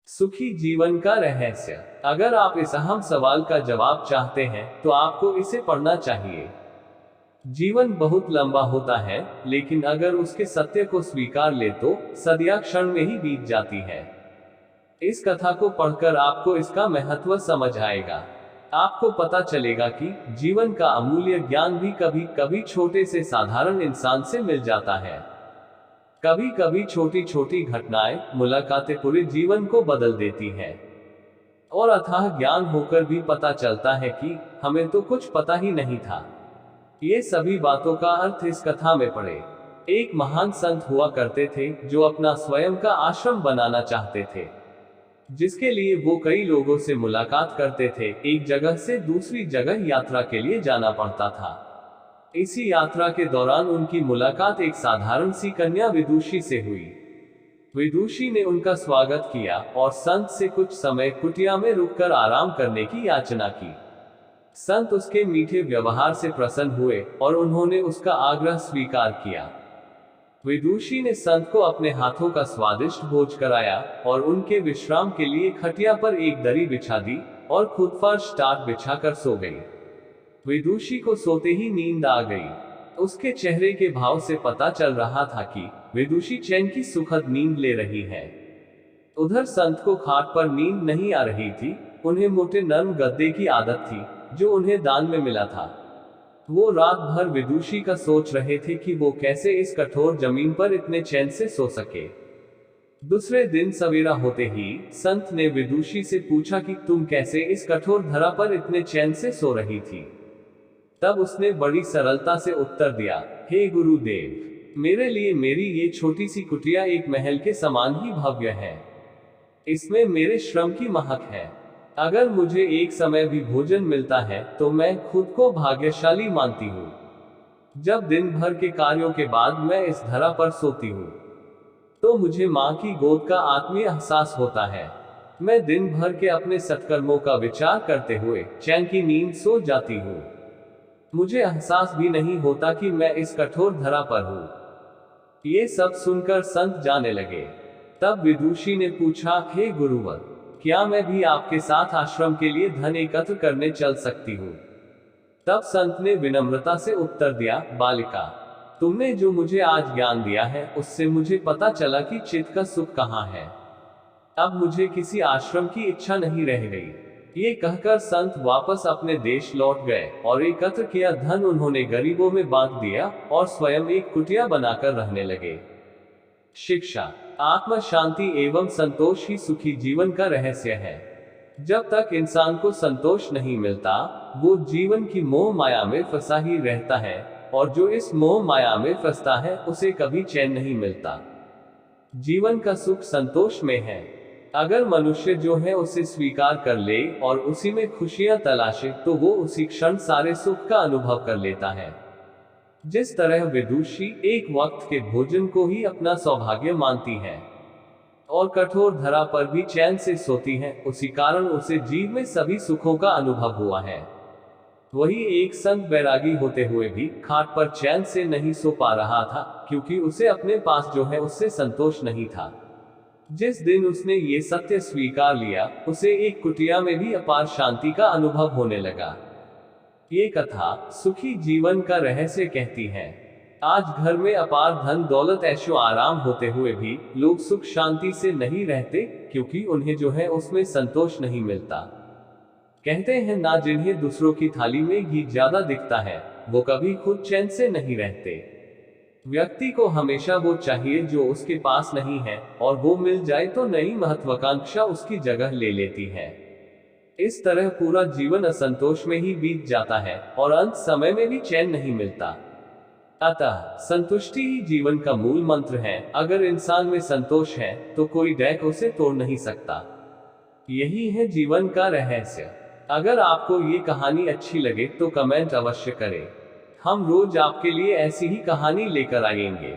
सुखी जीवन का रहस्य। अगर आप इस अहम सवाल का जवाब चाहते हैं तो आपको इसे पढ़ना चाहिए। जीवन बहुत लंबा होता है, लेकिन अगर उसके सत्य को स्वीकार ले तो सदियां क्षण में ही बीत जाती है। इस कथा को पढ़कर आपको इसका महत्व समझ आएगा। आपको पता चलेगा कि जीवन का अमूल्य ज्ञान भी कभी कभी छोटे से साधारण इंसान से मिल जाता है। कभी कभी छोटी छोटी घटनाएं, मुलाकातें पूरे जीवन को बदल देती हैं। और अथाह ज्ञान होकर भी पता चलता है कि हमें तो कुछ पता ही नहीं था। ये सभी बातों का अर्थ इस कथा में पड़े। एक महान संत हुआ करते थे जो अपना स्वयं का आश्रम बनाना चाहते थे, जिसके लिए वो कई लोगों से मुलाकात करते थे। एक जगह से दूसरी जगह यात्रा के लिए जाना पड़ता था। इसी यात्रा के दौरान उनकी मुलाकात एक साधारण सी कन्या विदुषी से हुई। विदुषी ने उनका स्वागत किया और संत से कुछ समय कुटिया में रुककर आराम करने की याचना की। संत उसके मीठे व्यवहार से प्रसन्न हुए और उन्होंने उसका आग्रह स्वीकार किया। विदुषी ने संत को अपने हाथों का स्वादिष्ट भोज कराया और उनके विश्राम के लिए खटिया पर एक दरी बिछा दी और खुद फर्श टाट बिछाकर सो गई। विदुषी को सोते ही नींद आ गई। उसके चेहरे के भाव से पता चल रहा था कि विदुषी चैन की सुखद नींद ले रही है। उधर संत को खाट पर नींद नहीं आ रही थी। उन्हें मोटे नरम गद्दे की आदत थी जो उन्हें दान में मिला था। वो रात भर विदुषी का सोच रहे थे कि वो कैसे इस कठोर जमीन पर इतने चैन से सो सके। दूसरे दिन सवेरा होते ही संत ने विदुषी से पूछा कि तुम कैसे इस कठोर धरा पर इतने चैन से सो रही थी। तब उसने बड़ी सरलता से उत्तर दिया, हे गुरुदेव, मेरे लिए मेरी ये छोटी सी कुटिया एक महल के समान ही भव्य है। इसमें मेरे श्रम की महक है। अगर मुझे एक समय भी भोजन मिलता है तो मैं खुद को भाग्यशाली मानती हूँ। जब दिन भर के कार्यों के बाद मैं इस धरा पर सोती हूँ तो मुझे माँ की गोद का आत्मीय एहसास होता है। मैं दिन भर के अपने सत्कर्मों का विचार करते हुए चैन की नींद सो जाती हूँ। मुझे एहसास भी नहीं होता कि मैं इस कठोर धरा पर हूँ। ये सब सुनकर संत जाने लगे। तब विदुषी ने पूछा, हे गुरुवर, क्या मैं भी आपके साथ आश्रम के लिए धन एकत्र करने चल सकती हूँ? तब संत ने विनम्रता से उत्तर दिया, बालिका, तुमने जो मुझे आज ज्ञान दिया है उससे मुझे पता चला कि चित्त का सुख कहाँ है। अब मुझे किसी आश्रम की इच्छा नहीं रह गई। ये कहकर संत वापस अपने देश लौट गए और एकत्र किया धन उन्होंने गरीबों में बांट दिया और स्वयं एक कुटिया बनाकर रहने लगे। शिक्षा। आत्म शांति एवं संतोष ही सुखी जीवन का रहस्य है। जब तक इंसान को संतोष नहीं मिलता वो जीवन की मोह माया में फंसा ही रहता है, और जो इस मोह माया में फंसता है उसे कभी चैन नहीं मिलता। जीवन का सुख संतोष में है। अगर मनुष्य जो है उसे स्वीकार कर ले और उसी में खुशियां तलाशे तो वो उसी क्षण सारे सुख का अनुभव कर लेता है। जिस तरह विदुषी एक वक्त के भोजन को ही अपना सौभाग्य मानती है और कठोर धरा पर भी चैन से सोती है, उसी कारण उसे जीव में सभी सुखों का अनुभव हुआ है। वही एक संत बैरागी होते हुए भी खाट पर चैन से नहीं सो पा रहा था, क्योंकि उसे अपने पास जो है उससे संतोष नहीं था। जिस दिन उसने ये सत्य स्वीकार लिया उसे एक कुटिया में भी अपार शांति का अनुभव होने लगा। ये कथा सुखी जीवन का रहस्य कहती है। आज घर में अपार धन दौलत ऐशो आराम होते हुए भी लोग सुख शांति से नहीं रहते, क्योंकि उन्हें जो है उसमें संतोष नहीं मिलता। कहते हैं ना, जिन्हें दूसरों की थाली में घी ज्यादा दिखता है वो कभी खुद चैन से नहीं रहते। व्यक्ति को हमेशा वो चाहिए जो उसके पास नहीं है, और वो मिल जाए तो नई महत्वाकांक्षा उसकी जगह ले लेती है। इस तरह पूरा जीवन असंतोष में ही बीत जाता है और अंत समय में भी चैन नहीं मिलता। अतः संतुष्टि ही जीवन का मूल मंत्र है। अगर इंसान में संतोष है तो कोई डैक उसे तोड़ नहीं सकता। यही है जीवन का रहस्य। अगर आपको ये कहानी अच्छी लगे तो कमेंट अवश्य करें। हम रोज आपके लिए ऐसी ही कहानी लेकर आएंगे।